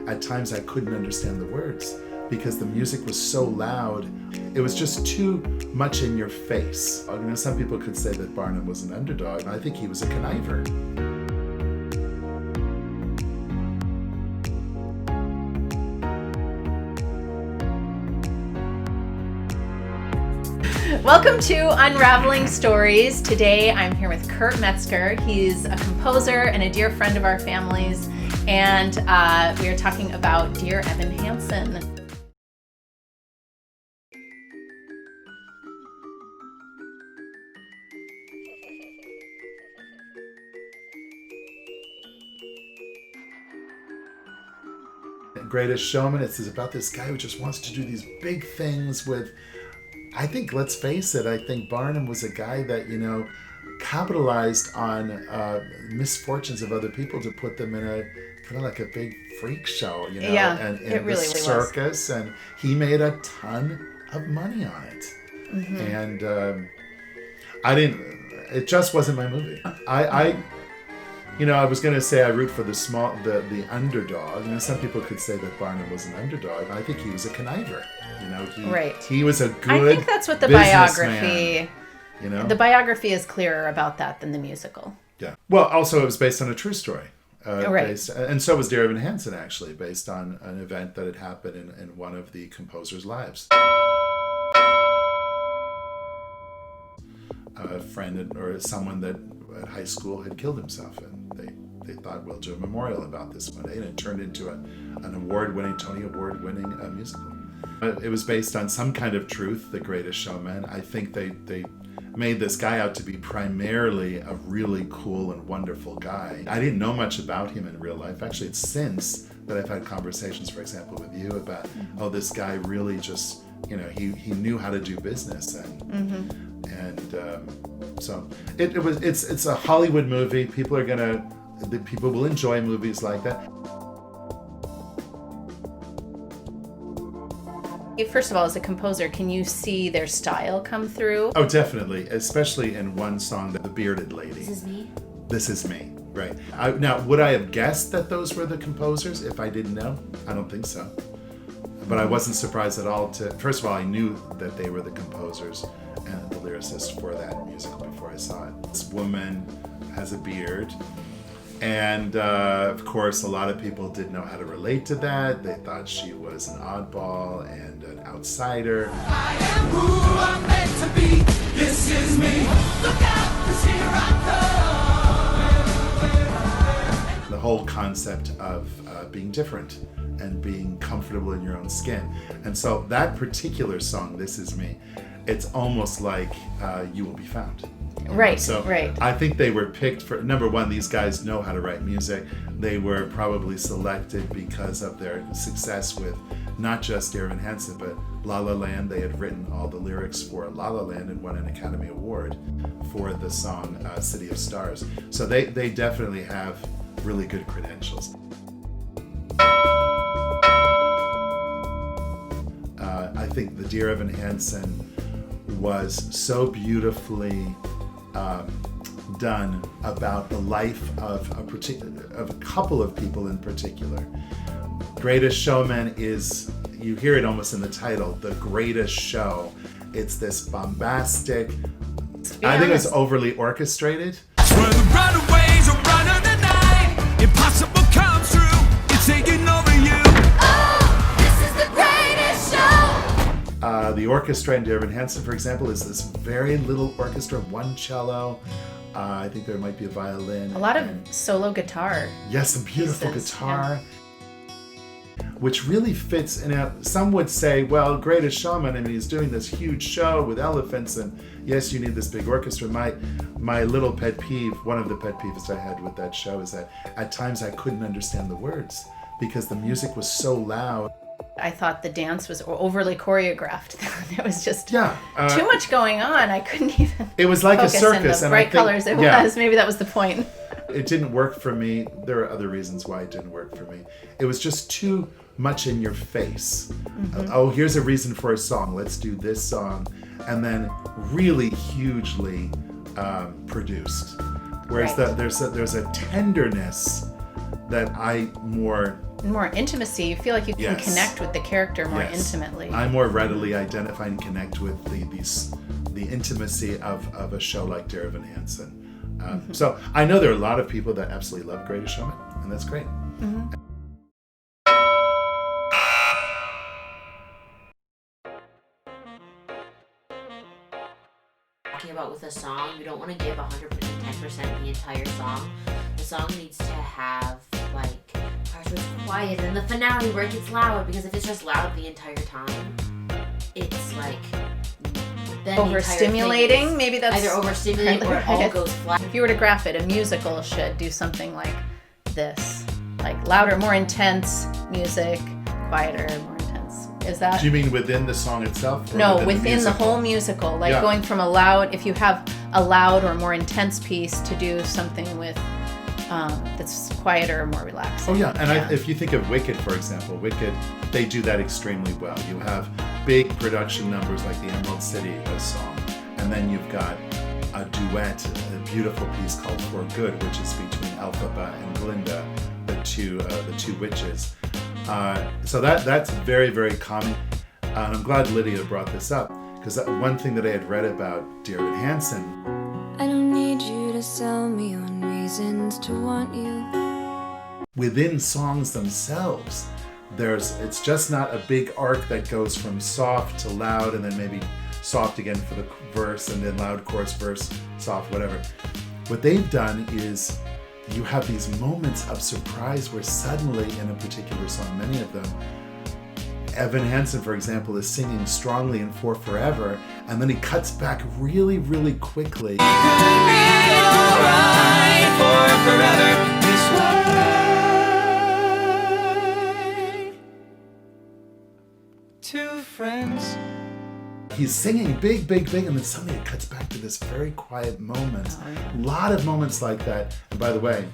at times I couldn't understand the words because the music was so loud. It was just too much in your face. You know, some people could say that Barnum was an underdog. I think he was a conniver. Welcome to Unraveling Stories. Today I'm here with Kurt Metzger. He's a composer and a dear friend of our family's, and we are talking about Dear Evan Hansen. Greatest Showman, it's about this guy who just wants to do these big things with, I think, let's face it, I think Barnum was a guy that, you know, capitalized on misfortunes of other people to put them in a kind of like a big freak show, you know, and it really the circus, and he made a ton of money on it. Mm-hmm. And it just wasn't my movie. I was going to say I root for the underdog. You know, some people could say that Barnum was an underdog. I think he was a conniver. You know, he was a good I think that's what the biography, you know, the biography is clearer about that than the musical. Yeah. Well, also it was based on a true story. Right. And so was Dear Evan Hansen, actually, based on an event that had happened in one of the composer's lives. A friend or someone that at high school had killed himself, and they thought, we'll do a memorial about this one day, and it turned into an Tony Award-winning musical. It was based on some kind of truth, The Greatest Showman. I think they made this guy out to be primarily a really cool and wonderful guy. I didn't know much about him in real life. Actually, it's since that I've had conversations, for example, with you about, this guy really just, you know, he knew how to do business, so it's a Hollywood movie. People will enjoy movies like that. First of all, as a composer, can you see their style come through? Oh, definitely, especially in one song, The Bearded Lady. This is me? This is me, right. Now, would I have guessed that those were the composers if I didn't know? I don't think so. But I wasn't surprised at all first of all, I knew that they were the composers and the lyricist for that musical before I saw it. This woman has a beard, and of course a lot of people didn't know how to relate to that. They thought she was an oddball and an outsider. I am who I'm meant to be. This is me. Look out, 'cause here I come. The whole concept of being different and being comfortable in your own skin. And so that particular song, This Is Me, it's almost like You Will Be Found. Right, So right. I think they were picked for, number one, these guys know how to write music. They were probably selected because of their success with not just Dear Evan Hansen, but La La Land. They had written all the lyrics for La La Land and won an Academy Award for the song City of Stars. So they definitely have really good credentials. I think the Dear Evan Hansen was so beautifully done about the life of a couple of people in particular. Greatest Showman is, you hear it almost in the title, the greatest show. It's this bombastic, I think it's overly orchestrated. Where the runaways are running the night. Impossible comes true. It's taking over you. Oh, this is the greatest show. The orchestra in Dear Evan Hansen, for example, is this very little orchestra, one cello. I think there might be a violin. A lot of solo guitar. Yes, some beautiful pieces, guitar, which really fits. And some would say, well, Greatest Showman, I mean, he's doing this huge show with elephants, and yes, you need this big orchestra. My little pet peeve, one of the pet peeves I had with that show is that at times I couldn't understand the words because the music was so loud. I thought the dance was overly choreographed. There was just too Yeah, much going on. I couldn't even it was like a focus circus, in the and bright I think, colors it was. Maybe that was the point. It didn't work for me. There are other reasons why it didn't work for me. It was just too much in your face. Here's a reason for a song. Let's do this song. And then really hugely produced. Whereas Right. there's a tenderness that I more intimacy. You feel like you can Yes. connect with the character more Yes. intimately. I more readily identify and connect with the intimacy of a show like Dear Evan Hansen. So I know there are a lot of people that absolutely love Greatest Showman, and that's great. Talking about with a song, you don't want to give 110% the entire song. The song needs to have like parts where it's quiet and the finale where it gets loud, because if it's just loud the entire time, it's like then Overstimulating, maybe that's either overstimulating or it all goes flat. If you were to graph it, a musical should do something like this, like louder, more intense music, quieter, more intense. Is that? Do you mean within the song itself? Or No, within within the musical? whole musical, like Yeah. going from a loud, if you have a loud or more intense piece, to do something with that's quieter or more relaxing. Oh yeah, and if you think of Wicked, for example, Wicked, they do that extremely well. You have big production numbers like the Emerald City song, and then you've got a duet, a beautiful piece called For Good, which is between Elphaba and Glinda, the two witches. So that's very, very common. And I'm glad Lydia brought this up, because one thing that I had read about Dear Evan Hansen, I don't need you to sell me on reasons to want you. within songs themselves, it's just not a big arc that goes from soft to loud and then maybe soft again for the verse and then loud chorus, verse, soft, whatever. What they've done is you have these moments of surprise where suddenly in a particular song, many of them, Evan Hansen, for example, is singing strongly in For Forever, and then he cuts back really, really quickly. Two friends. He's singing big, big, big, and then suddenly it cuts back to this very quiet moment. A lot of moments like that. And by the way,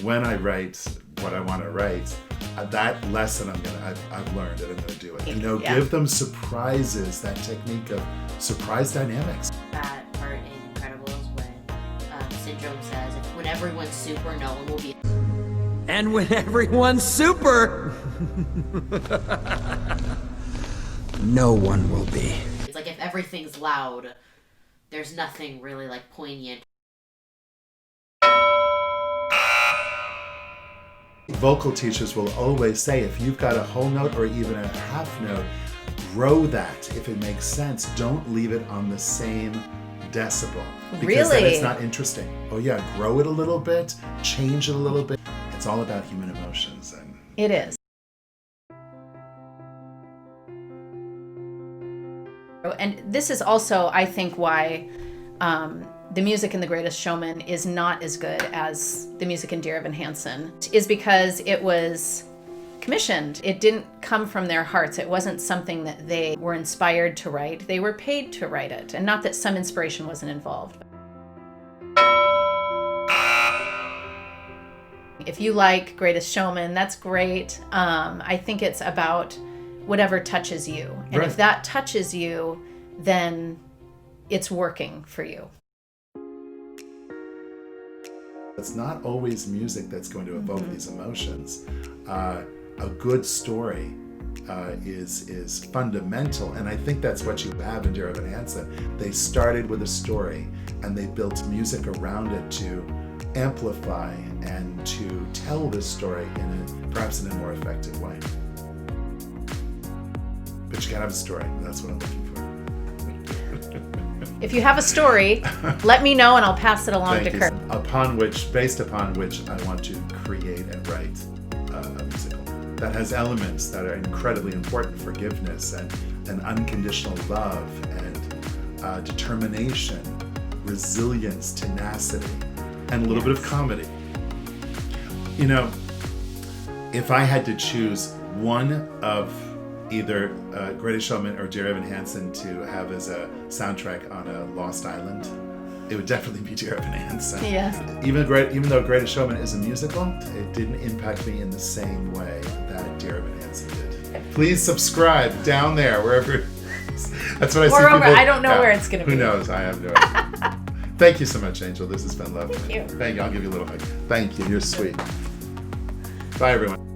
when I write what I want to write, that lesson I've learned and I'm going to do it. Yeah. Give them surprises, that technique of surprise dynamics. That part in Incredibles when Syndrome says, when everyone's super, no one will be. And when everyone's super, no one will be. It's like if everything's loud, there's nothing really like poignant. Vocal teachers will always say if you've got a whole note or even a half note, grow that if it makes sense. Don't leave it on the same decibel. Because then Really? it's not interesting. Oh yeah, grow it a little bit, change it a little bit. It's all about human emotions. And It is. And this is also, I think, why the music in The Greatest Showman is not as good as the music in Dear Evan Hansen, is because it was commissioned. It didn't come from their hearts. It wasn't something that they were inspired to write. They were paid to write it, and not that some inspiration wasn't involved. If you like Greatest Showman, that's great. I think it's about whatever touches you. And Right. if that touches you, then it's working for you. it's not always music that's going to evoke these emotions. A good story is fundamental, and I think that's what you have in Dear Evan Hansen. They started with a story, and they built music around it to amplify and to tell this story perhaps in a more effective way. But you gotta have a story. That's what I'm looking for. If you have a story, let me know and I'll pass it along to Thank you. Kurt. Based upon which I want to create and write a musical that has elements that are incredibly important: forgiveness and unconditional love and determination, resilience, tenacity, and a little bit of comedy. You know, if I had to choose one of either Greatest Showman or Dear Evan Hansen to have as a soundtrack on a Lost Island, it would definitely be Dear Evan Hansen. Yes. Even though Greatest Showman is a musical, it didn't impact me in the same way that Dear Evan Hansen did. Please subscribe down there, wherever. That's what I see Or over, people. I don't know where it's gonna be. Who knows? I have no idea. Thank you so much, Angel. This has been lovely. Thank you. Thank you. I'll give you a little hug. Thank you. You're sweet. Bye, everyone.